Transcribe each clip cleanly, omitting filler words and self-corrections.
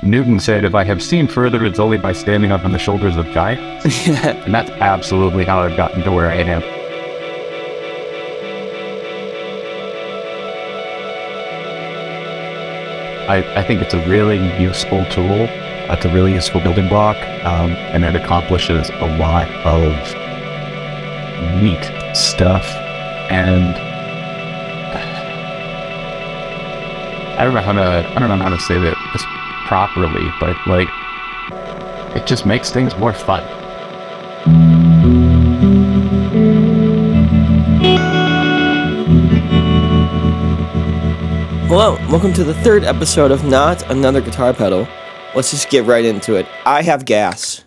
Newton said, if I have seen further, it's only by standing up on the shoulders of giants. And that's absolutely how I've gotten to where I am. I think it's a really useful tool. It's a really useful building block, and it accomplishes a lot of neat stuff. And I don't know how to say this properly, but like, it just makes things more fun. Hello, welcome to the third episode of Not Another Guitar Pedal. Let's just get right into it. I have gas.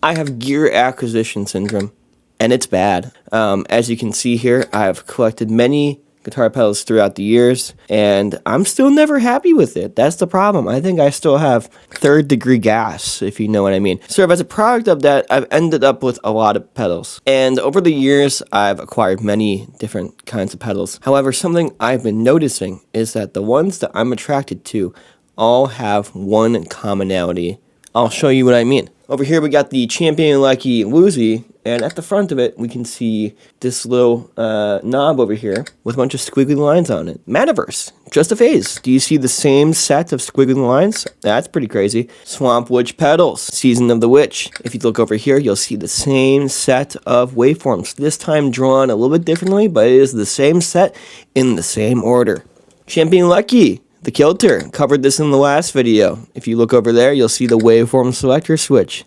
I have gear acquisition syndrome, and it's bad. As you can see here, I have collected many guitar pedals throughout the years, and I'm still never happy with it. That's the problem. I think I still have third-degree gas, if you know what I mean. So as a product of that, I've ended up with a lot of pedals. And over the years, I've acquired many different kinds of pedals. However, something I've been noticing is that the ones that I'm attracted to all have one commonality. I'll show you what I mean. Over here, we got the Champion-Lucky Woozy, and at the front of it, we can see this little knob over here with a bunch of squiggly lines on it. Mattoverse, just a phase. Do you see the same set of squiggly lines? That's pretty crazy. Swamp Witch pedals, Season of the Witch. If you look over here, you'll see the same set of waveforms. This time drawn a little bit differently, but it is the same set in the same order. Champion-Lucky, the Kilter, covered this in the last video. If you look over there, you'll see the waveform selector switch.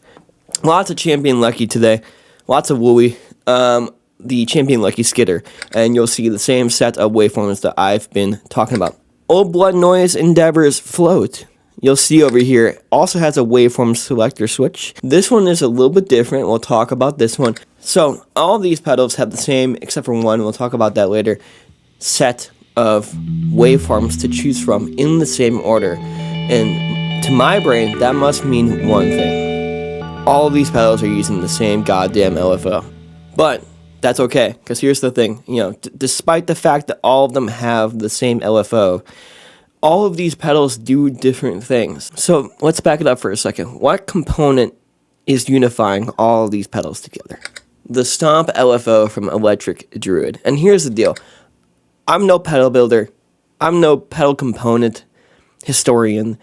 Lots of Champion-Lucky today. Lots of Woozy. The Champion-Lucky Skitter. And you'll see the same set of waveforms that I've been talking about. Old Blood Noise Endeavor's Float, you'll see over here, also has a waveform selector switch. This one is a little bit different. We'll talk about this one. So, all of these pedals have the same, except for one, we'll talk about that later, set of waveforms to choose from in the same order. And to my brain, that must mean one thing. All of these pedals are using the same goddamn LFO. But that's okay, because here's the thing. Despite the fact that all of them have the same LFO, all of these pedals do different things. So let's back it up for a second. What component is unifying all of these pedals together? The Stomp LFO from Electric Druid. And here's the deal. I'm no pedal builder. I'm no pedal component historian.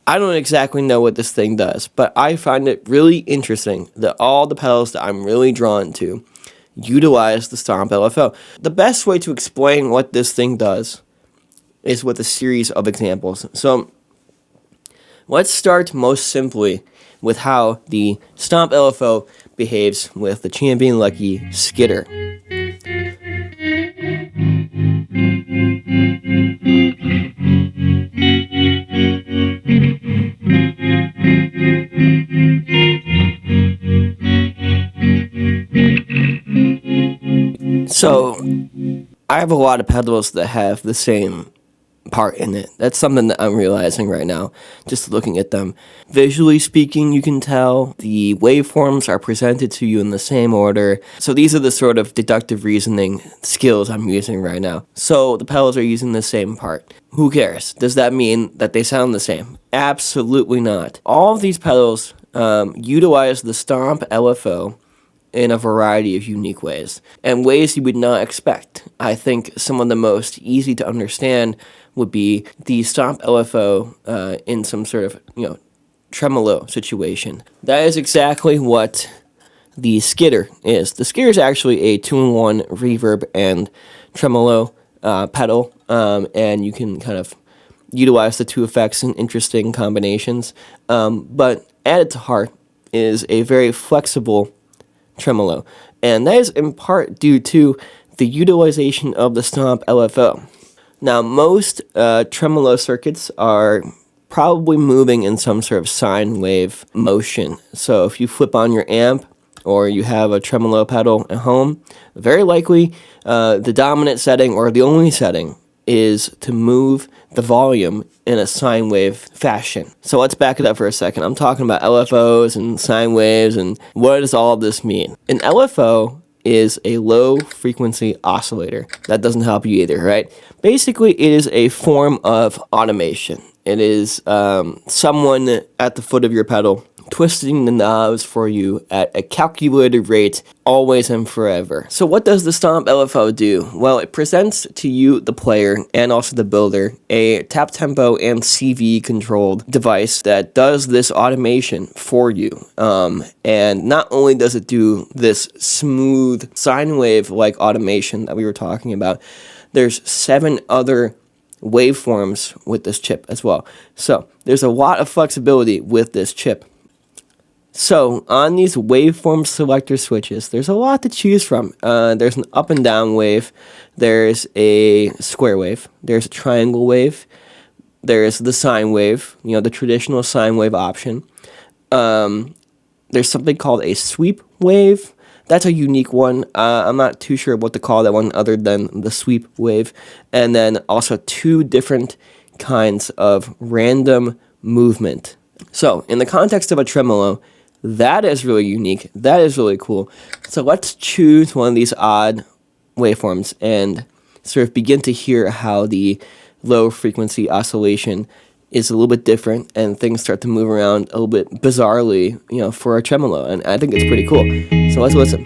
I don't exactly know what this thing does, but I find it really interesting that all the pedals that I'm really drawn to utilize the Stomp LFO. The best way to explain what this thing does is with a series of examples. So let's start most simply with how the Stomp LFO behaves with the Champion-Lucky Skitter. So, I have a lot of pedals that have the same part in it. That's something that I'm realizing right now, just looking at them. Visually speaking, you can tell the waveforms are presented to you in the same order. So these are the sort of deductive reasoning skills I'm using right now. So the pedals are using the same part. Who cares? Does that mean that they sound the same? Absolutely not. All of these pedals utilize the Stomp LFO in a variety of unique ways, and ways you would not expect. I think some of the most easy to understand would be the Stomp LFO in some sort of, tremolo situation. That is exactly what the Skitter is. The Skitter is actually a 2-in-1 reverb and tremolo pedal, and you can kind of utilize the two effects in interesting combinations, but added to heart is a very flexible tremolo, and that is in part due to the utilization of the Stomp LFO. Now, most tremolo circuits are probably moving in some sort of sine wave motion. So if you flip on your amp or you have a tremolo pedal at home, very likely the dominant setting or the only setting is to move the volume in a sine wave fashion. So let's back it up for a second. I'm talking about LFOs and sine waves, and what does all of this mean? An LFO is a low frequency oscillator. That doesn't help you either, right? Basically, it is a form of automation. It is someone at the foot of your pedal twisting the knobs for you at a calculated rate, always and forever. So what does the Stomp LFO do? Well, it presents to you, the player, and also the builder, a tap tempo and CV controlled device that does this automation for you. And not only does it do this smooth sine wave like automation that we were talking about, there's 7 other waveforms with this chip as well. So there's a lot of flexibility with this chip. So on these waveform selector switches, there's a lot to choose from. There's an up and down wave, there's a square wave, there's a triangle wave, there's the sine wave, the traditional sine wave option. There's something called a sweep wave. That's a unique one. I'm not too sure what to call that one other than the sweep wave. And then also 2 different kinds of random movement. So in the context of a tremolo, that is really unique. That is really cool. So let's choose one of these odd waveforms and sort of begin to hear how the low frequency oscillation is a little bit different and things start to move around a little bit bizarrely, for a tremolo. And I think it's pretty cool. So let's listen.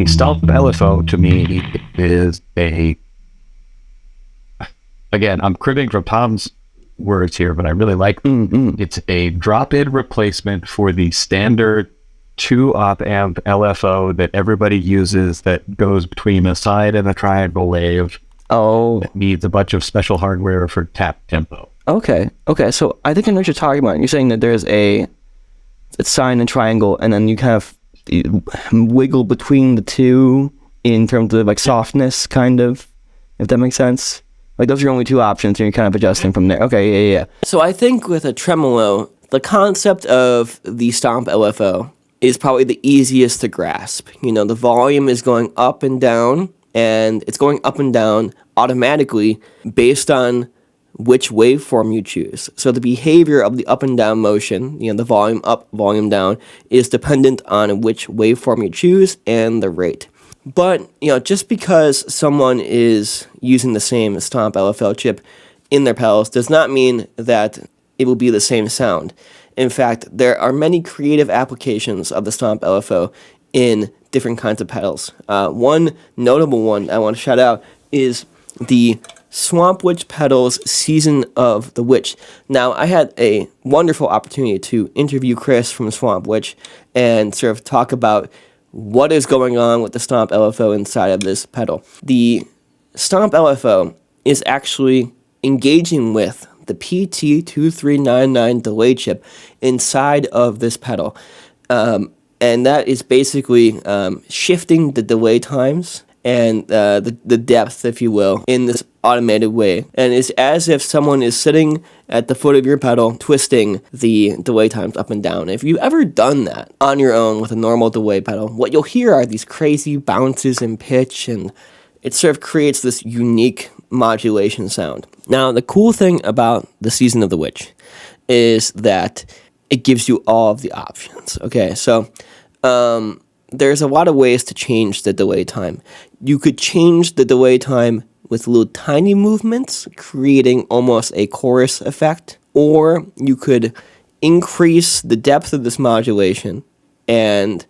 Stomp LFO to me is again, I'm cribbing from Tom's words here, but I really like it's a drop-in replacement for the standard 2 op amp LFO that everybody uses that goes between a sine and a triangle wave. Oh. That needs a bunch of special hardware for tap tempo. Okay, so I think I know what you're talking about. You're saying that there's it's sine and triangle, and then you kind of wiggle between the two in terms of like softness, kind of, if that makes sense. Like those are your only 2 options, and you're kind of adjusting from there. Okay, yeah. So I think with a tremolo, the concept of the Stomp LFO is probably the easiest to grasp. The volume is going up and down, and it's going up and down automatically based on which waveform you choose. So the behavior of the up and down motion, the volume up, volume down, is dependent on which waveform you choose and the rate. But, just because someone is using the same Stomp LFO chip in their pedals does not mean that it will be the same sound. In fact, there are many creative applications of the Stomp LFO in different kinds of pedals. One notable one I want to shout out is the Swamp Witch Pedals Season of the Witch. Now, I had a wonderful opportunity to interview Chris from Swamp Witch and sort of talk about what is going on with the Stomp LFO inside of this pedal. The Stomp LFO is actually engaging with the PT2399 delay chip inside of this pedal. And that is basically shifting the delay times and the depth, if you will, in this automated way. And it's as if someone is sitting at the foot of your pedal, twisting the delay times up and down. If you've ever done that on your own with a normal delay pedal, what you'll hear are these crazy bounces in pitch, and it sort of creates this unique modulation sound. Now, the cool thing about the Season of the Witch is that it gives you all of the options. Okay, so there's a lot of ways to change the delay time. You could change the delay time with little tiny movements, creating almost a chorus effect, or you could increase the depth of this modulation and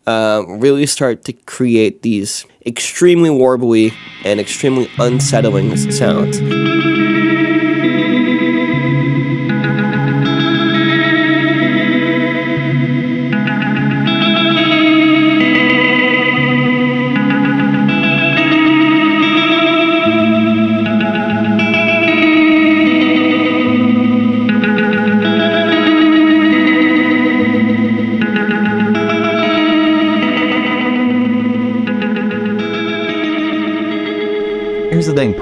really start to create these extremely warbly and extremely unsettling sounds. thing.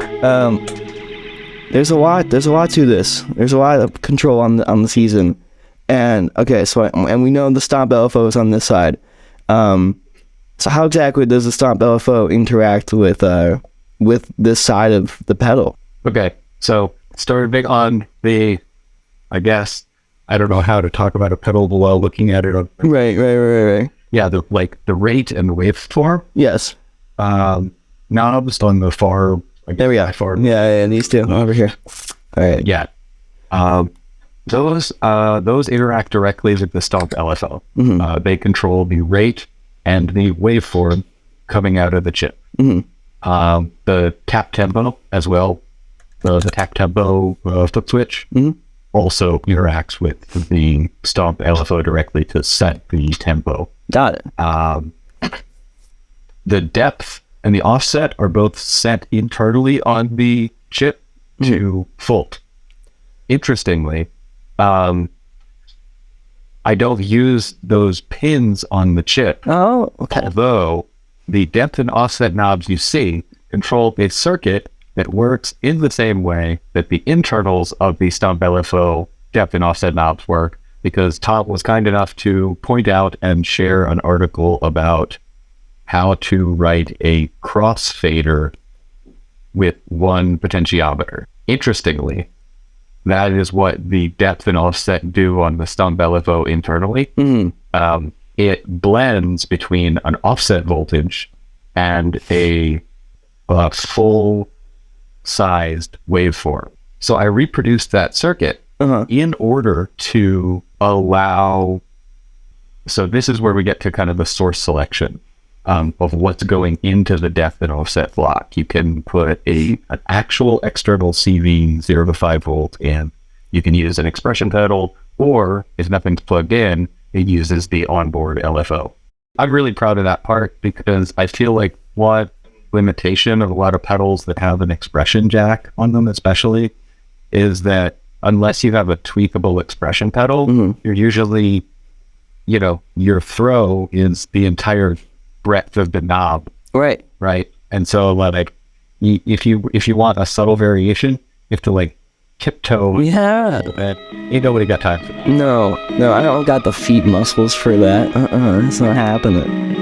There's a lot to this. There's a lot of control on the season. And okay, and we know the Stomp LFO is on this side. So how exactly does the Stomp LFO interact with this side of the pedal? Okay, so starting on the, I guess, I don't know how to talk about a pedal while looking at it. Right. Yeah, the rate and the waveform. Yes. Knobs on the far. There we are. Yeah, these two over here. All right. Yeah. Those interact directly with the Stomp LFO. Mm-hmm. They control the rate and the waveform coming out of the chip. Mm-hmm. The tap tempo as well. The tap tempo flip switch also interacts with the Stomp LFO directly to set the tempo. Got it. The depth and the offset are both set internally on the chip to fault. Interestingly, I don't use those pins on the chip. Oh, okay. Although the depth and offset knobs you see control a circuit that works in the same way that the internals of the Stomp LFO depth and offset knobs work, because Tom was kind enough to point out and share an article about how to write a crossfader with one potentiometer. Interestingly, that is what the depth and offset do on the Stomp LFO internally. Mm-hmm. It blends between an offset voltage and a full-sized waveform. So I reproduced that circuit in order to allow... So this is where we get to kind of the source selection of what's going into the depth and offset block. You can put an actual external CV 0 to 5 volt in. You can use an expression pedal, or if nothing's plugged in, it uses the onboard LFO. I'm really proud of that part because I feel like one limitation of a lot of pedals that have an expression jack on them especially is that unless you have a tweakable expression pedal, you're usually, your throw is the entire breadth of the knob. Right. And so like if you want a subtle variation, you have to tiptoe. Yeah. And ain't nobody got time for that. No, I don't got the feet muscles for that. It's not happening.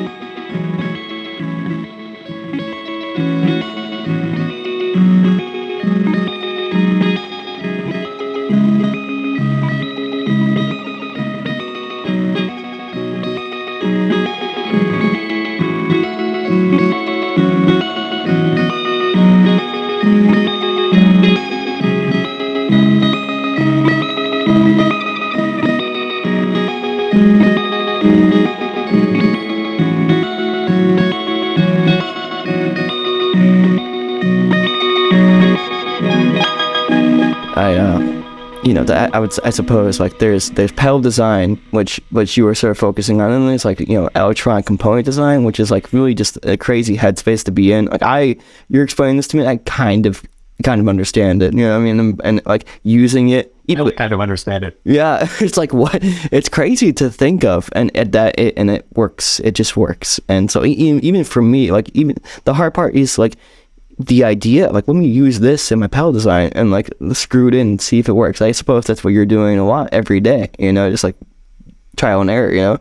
I suppose there's pedal design, which you were sort of focusing on, and there's electronic component design, which is really just a crazy headspace to be in. You're explaining this to me, I kind of understand it, you know what I mean, and using it. I kind of understand it. Yeah, it's what it's crazy to think of, and it works. It just works, and so even for me, even the hard part is the idea, let me use this in my pedal design and screw it in and see if it works. I suppose that's what you're doing a lot every day, just trial and error,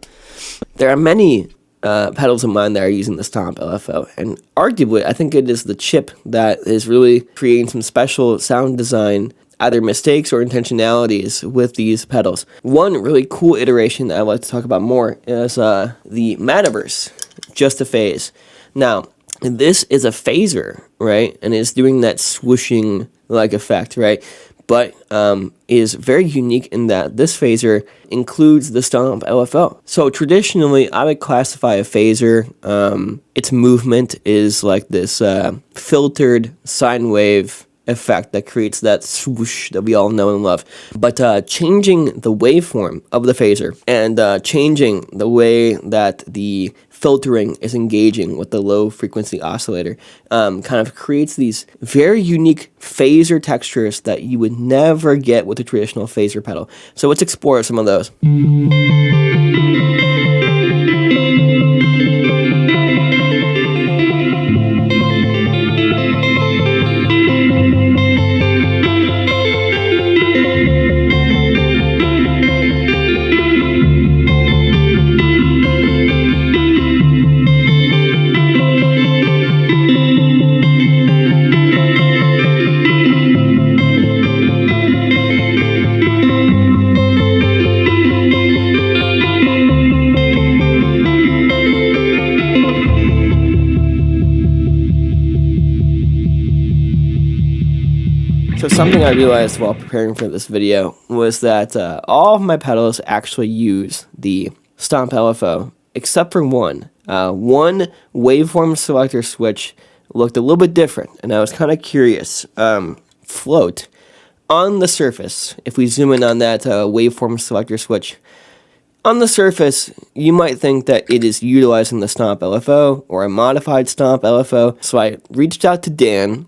There are many pedals of mine that are using the Stomp LFO, and arguably I think it is the chip that is really creating some special sound design, either mistakes or intentionalities with these pedals. One really cool iteration that I'd like to talk about more is the Mattoverse, just a phase. Now, this is a phaser, right? And it's doing that swooshing effect, right? But is very unique in that this phaser includes the Stomp LFO. So traditionally, I would classify a phaser, its movement is this filtered sine wave effect that creates that swoosh that we all know and love. But changing the waveform of the phaser and changing the way that the filtering is engaging with the low frequency oscillator kind of creates these very unique phaser textures that you would never get with a traditional phaser pedal. So let's explore some of those. So something I realized while preparing for this video was that all of my pedals actually use the Stomp LFO, except for one. One waveform selector switch looked a little bit different, and I was kind of curious. Float. On the surface, if we zoom in on that waveform selector switch, on the surface, you might think that it is utilizing the Stomp LFO or a modified Stomp LFO. So I reached out to Dan,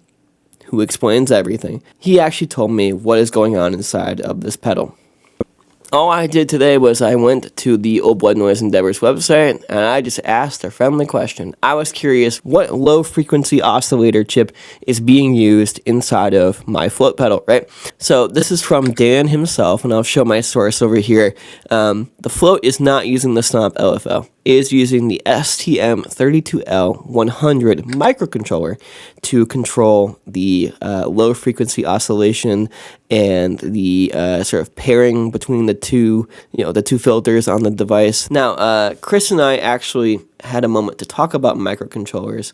who explains everything. He actually told me what is going on inside of this pedal. All I did today was I went to the Old Blood Noise Endeavors website and I just asked a friendly question. I was curious what low frequency oscillator chip is being used inside of my float pedal, right? So this is from Dan himself, and I'll show my source over here. The float is not using the Stomp LFO. It is using the STM32L100 microcontroller to control the low frequency oscillation and the sort of pairing between the two filters on the device. Now, Chris and I actually had a moment to talk about microcontrollers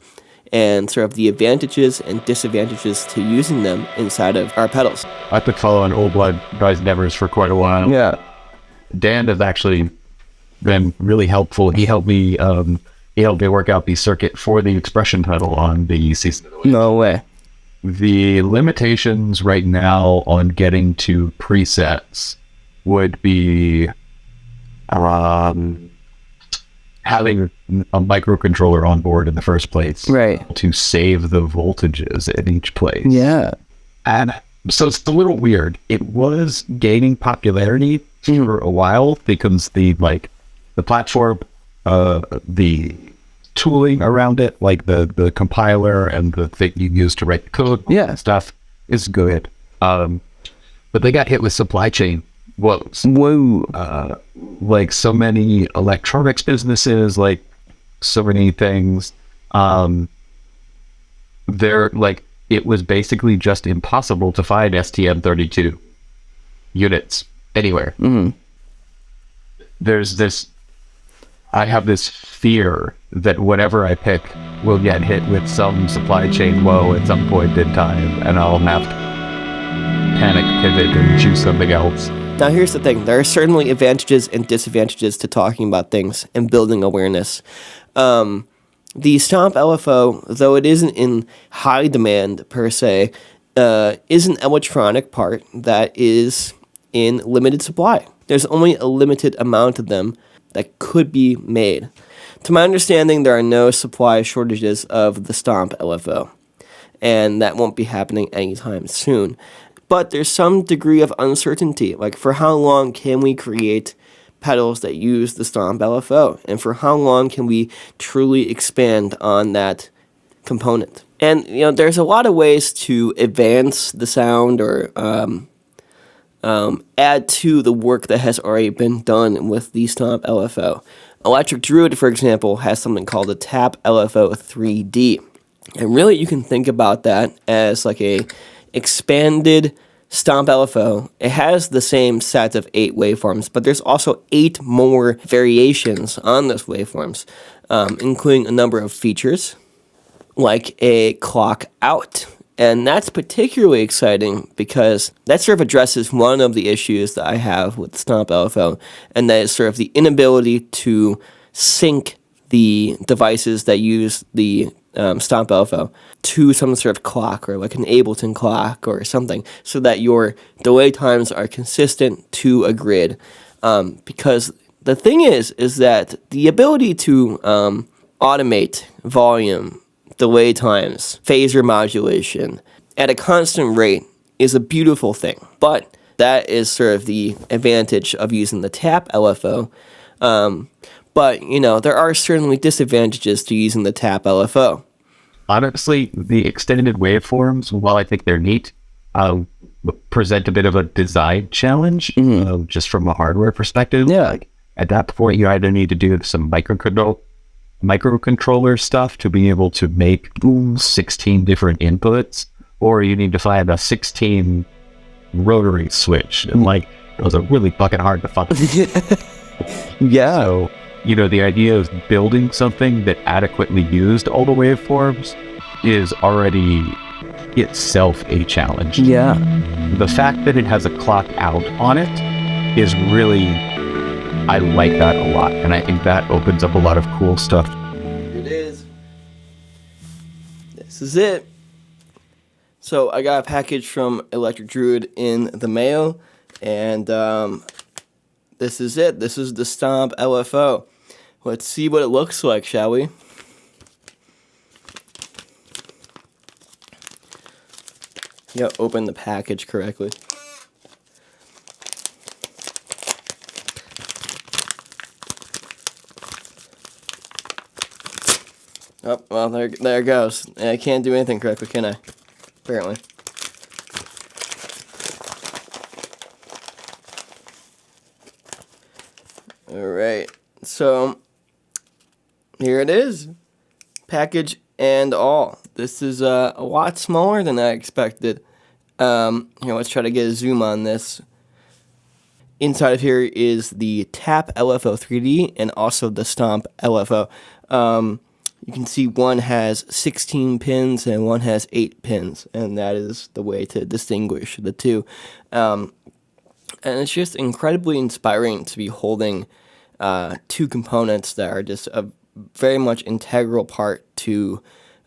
and sort of the advantages and disadvantages to using them inside of our pedals. I've been following Old Blood Noise Endeavors for quite a while. Yeah. Dan has actually been really helpful. He helped me work out the circuit for the expression pedal on the Season of the Witch. No way. The limitations right now on getting to presets would be having a microcontroller on board in the first place, right, to save the voltages in each place. Yeah. And so it's a little weird. It was gaining popularity for a while because the platform, the tooling around it, like the compiler and the thing you use to write the code, stuff is good. But they got hit with supply chain woes. Whoa. Like so many electronics businesses, like so many things, it was basically just impossible to find STM32 units anywhere. Mm-hmm. I have this fear that whatever I pick will get hit with some supply chain woe at some point in time, and I'll have to panic, pivot, and choose something else. Now here's the thing. There are certainly advantages and disadvantages to talking about things and building awareness. The Stomp LFO, though it isn't in high demand per se, is an electronic part that is in limited supply. There's only a limited amount of them that could be made. To my understanding, there are no supply shortages of the Stomp LFO, and that won't be happening anytime soon. But there's some degree of uncertainty, like for how long can we create pedals that use the Stomp LFO, and for how long can we truly expand on that component. And there's a lot of ways to advance the sound or add to the work that has already been done with the Stomp LFO. Electric Druid, for example, has something called a TapLFO 3D. And really you can think about that as like a expanded Stomp LFO. It has the same set of 8 waveforms, but there's also 8 more variations on those waveforms, including a number of features, like a clock out. And that's particularly exciting because that sort of addresses one of the issues that I have with Stomp LFO, and that is sort of the inability to sync the devices that use the Stomp LFO to some sort of clock or like an Ableton clock or something, so that your delay times are consistent to a grid. Because the thing is that the ability to automate volume, delay times, phaser modulation at a constant rate is a beautiful thing. But that is sort of the advantage of using the TapLFO. But, there are certainly disadvantages to using the TapLFO. Honestly, the extended waveforms, while I think they're neat, present a bit of a design challenge, just from a hardware perspective. Yeah. Like, at that point, you either need to do some microcontroller stuff to be able to make 16 different inputs, or you need to find a 16 rotary switch. And those are really fucking hard to find. Yeah. So, the idea of building something that adequately used all the waveforms is already itself a challenge. Yeah. The fact that it has a clock out on it is really, I like that a lot. And I think that opens up a lot of cool stuff. Here it is. This is it. So I got a package from Electric Druid in the mail, and this is it. This is the Stomp LFO. Let's see what it looks like, shall we? You gotta open the package correctly. Oh, well, there it goes. I can't do anything correctly, can I? Apparently. Alright, so here it is. Package and all. This is a lot smaller than I expected. Here, let's try to get a zoom on this. Inside of here is the TapLFO 3D and also the Stomp LFO. You can see one has 16 pins and one has 8 pins, and that is the way to distinguish the two. And it's just incredibly inspiring to be holding two components that are just a very much integral part to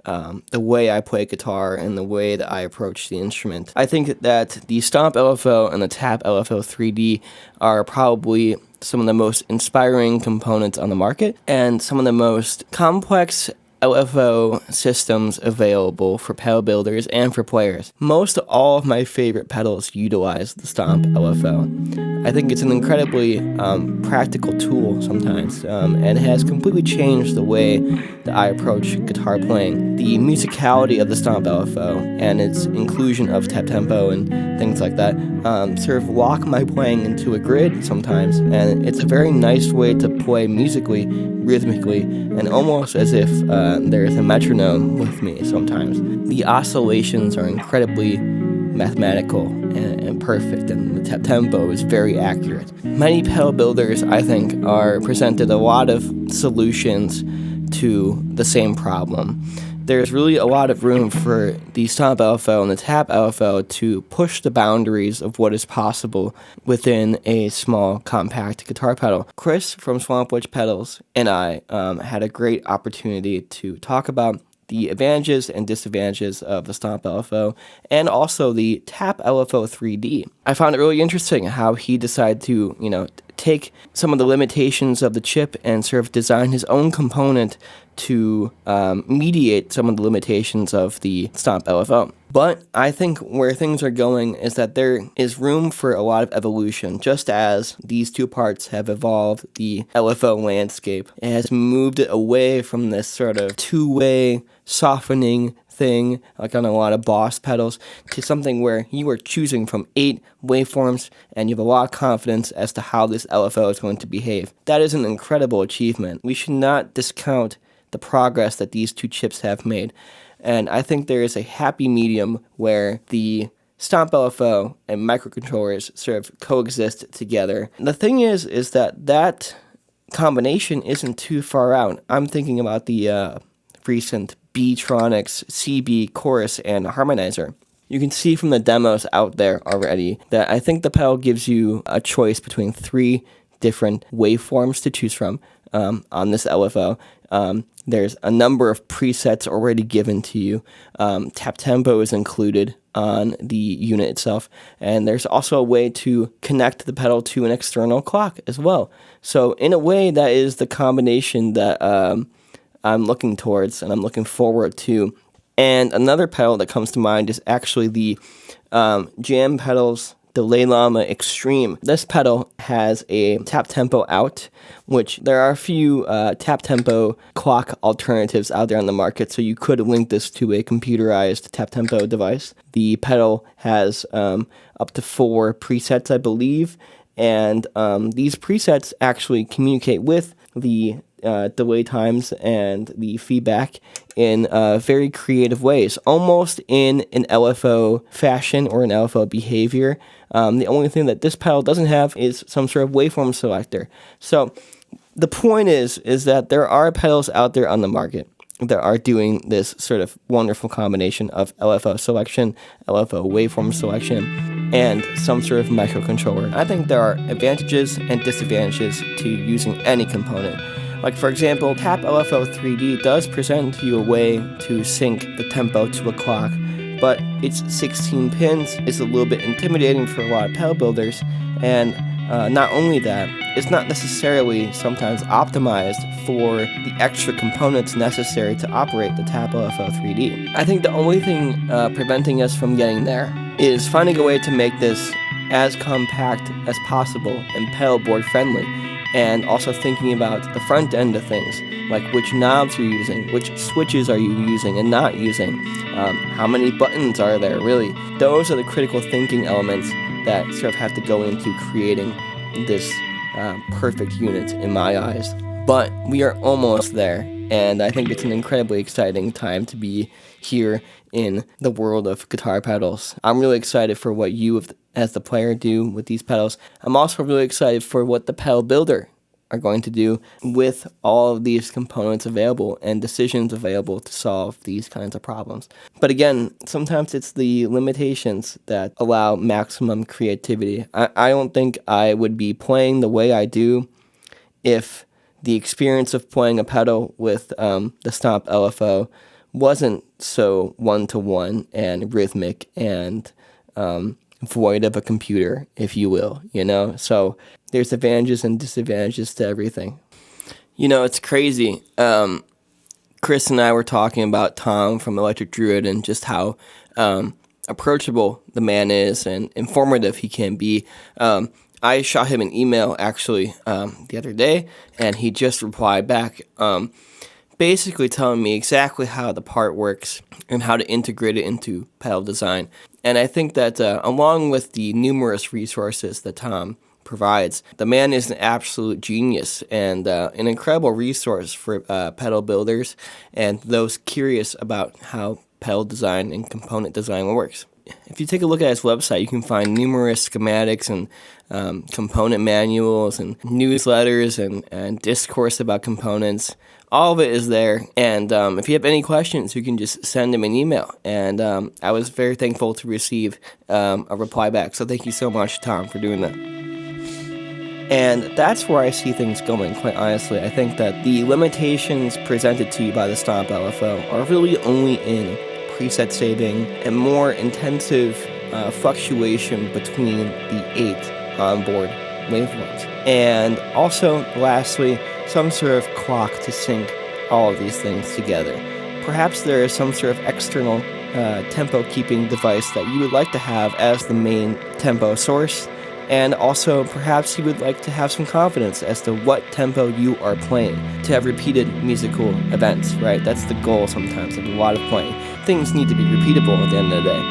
the way I play guitar and the way that I approach the instrument. I think that the Stomp LFO and the TapLFO 3D are probably some of the most inspiring components on the market and some of the most complex LFO systems available for pedal builders and for players. Most all of my favorite pedals utilize the Stomp LFO. I think it's an incredibly practical tool sometimes, and it has completely changed the way that I approach guitar playing. The musicality of the Stomp LFO and its inclusion of tap tempo and things like that sort of lock my playing into a grid sometimes, and it's a very nice way to play musically, rhythmically, and almost as if there's a metronome with me sometimes. The oscillations are incredibly mathematical and perfect, and the tap tempo is very accurate. Many pedal builders, I think, are presented a lot of solutions to the same problem. There's really a lot of room for the Stomp LFO and the Tap LFO to push the boundaries of what is possible within a small, compact guitar pedal. Chris from Swamp Witch Pedals and I had a great opportunity to talk about the advantages and disadvantages of the Stomp LFO and also the Tap LFO 3D. I found it really interesting how he decided to, take some of the limitations of the chip and sort of design his own component to mediate some of the limitations of the Stomp LFO. But I think where things are going is that there is room for a lot of evolution. Just as these two parts have evolved the LFO landscape, it has moved it away from this sort of two-way softening thing, like on a lot of Boss pedals, to something where you are choosing from 8 waveforms and you have a lot of confidence as to how this LFO is going to behave. That is an incredible achievement. We should not discount the progress that these two chips have made. And I think there is a happy medium where the Stomp LFO and microcontrollers sort of coexist together. The thing is that combination isn't too far out. I'm thinking about the recent B-Tronics CB chorus and harmonizer. You can see from the demos out there already that I think the pedal gives you a choice between 3 different waveforms to choose from on this LFO. There's a number of presets already given to you. Tap tempo is included on the unit itself, and there's also a way to connect the pedal to an external clock as well. So in a way, that is the combination that I'm looking towards and I'm looking forward to. And another pedal that comes to mind is actually the Jam Pedals Delay Llama Extreme. This pedal has a tap tempo out, which there are a few tap tempo clock alternatives out there on the market, so you could link this to a computerized tap tempo device. The pedal has up to 4 presets, I believe, and these presets actually communicate with the delay times and the feedback in very creative ways, almost in an LFO fashion or an LFO behavior. The only thing that this pedal doesn't have is some sort of waveform selector. So the point is that there are pedals out there on the market that are doing this sort of wonderful combination of LFO selection, LFO waveform selection, and some sort of microcontroller. I think there are advantages and disadvantages to using any component. Like, for example, TapLFO 3D does present you a way to sync the tempo to a clock, but its 16 pins is a little bit intimidating for a lot of pedal builders, and not only that, it's not necessarily sometimes optimized for the extra components necessary to operate the TapLFO 3D. I think the only thing preventing us from getting there is finding a way to make this as compact as possible and pedal board friendly, and also thinking about the front end of things, like which knobs you're using, which switches are you using and not using, how many buttons are there, really. Those are the critical thinking elements that sort of have to go into creating this perfect unit in my eyes. But we are almost there, and I think it's an incredibly exciting time to be here in the world of guitar pedals. I'm really excited for what you as the player do with these pedals. I'm also really excited for what the pedal builder are going to do with all of these components available and decisions available to solve these kinds of problems. But again, sometimes it's the limitations that allow maximum creativity. I don't think I would be playing the way I do if the experience of playing a pedal with the Stomp LFO wasn't so one-to-one and rhythmic and void of a computer, if you will, you know? So there's advantages and disadvantages to everything. You know, it's crazy. Chris and I were talking about Tom from Electric Druid and just how approachable the man is and informative he can be. I shot him an email, actually, the other day, and he just replied back, basically telling me exactly how the part works and how to integrate it into pedal design. And I think that along with the numerous resources that Tom provides, the man is an absolute genius and an incredible resource for pedal builders and those curious about how pedal design and component design works. If you take a look at his website, you can find numerous schematics and component manuals and newsletters and discourse about components. All of it is there, and if you have any questions, you can just send him an email, and I was very thankful to receive a reply back, so thank you so much, Tom, for doing that. And that's where I see things going, quite honestly. I think that the limitations presented to you by the Stomp LFO are really only in preset saving and more intensive fluctuation between the 8 onboard waveforms. And also, lastly, some sort of clock to sync all of these things together. Perhaps there is some sort of external tempo keeping device that you would like to have as the main tempo source, and also perhaps you would like to have some confidence as to what tempo you are playing, to have repeated musical events, right? That's the goal sometimes of a lot of playing. Things need to be repeatable at the end of the day.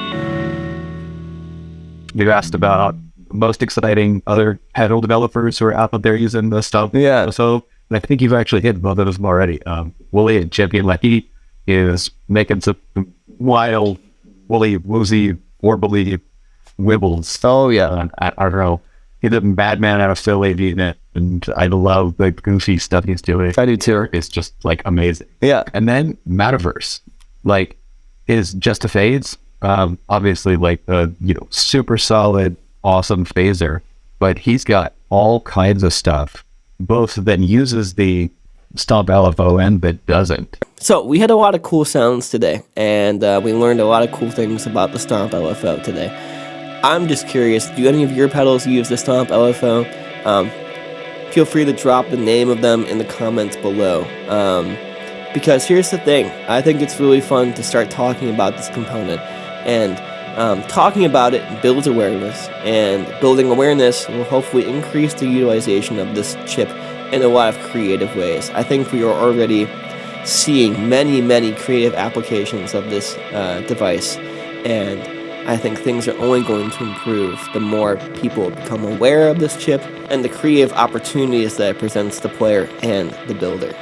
You asked about most exciting other pedal developers who are out there using the stuff. Yeah. So I think you've actually hit both of them already. Wooly and Champion Leccy is making some wild Wooly, Woozy, warbly wibbles. Oh, yeah. I don't know. He's a madman out of Philly, and I love the goofy stuff he's doing. I do too. It's just like amazing. Yeah. And then Mattoverse, like, is just a phase. Obviously, like super solid, awesome phaser, but he's got all kinds of stuff, both that uses the Stomp LFO and that doesn't. So we had a lot of cool sounds today, and we learned a lot of cool things about the Stomp LFO today. I'm just curious, do any of your pedals use the Stomp LFO? Feel free to drop the name of them in the comments below. Because here's the thing, I think it's really fun to start talking about this component, and talking about it builds awareness, and building awareness will hopefully increase the utilization of this chip in a lot of creative ways. I think we are already seeing many, many creative applications of this device, and I think things are only going to improve the more people become aware of this chip and the creative opportunities that it presents the player and the builder.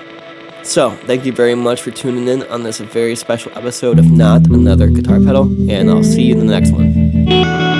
So, thank you very much for tuning in on this very special episode of Not Another Guitar Pedal, and I'll see you in the next one.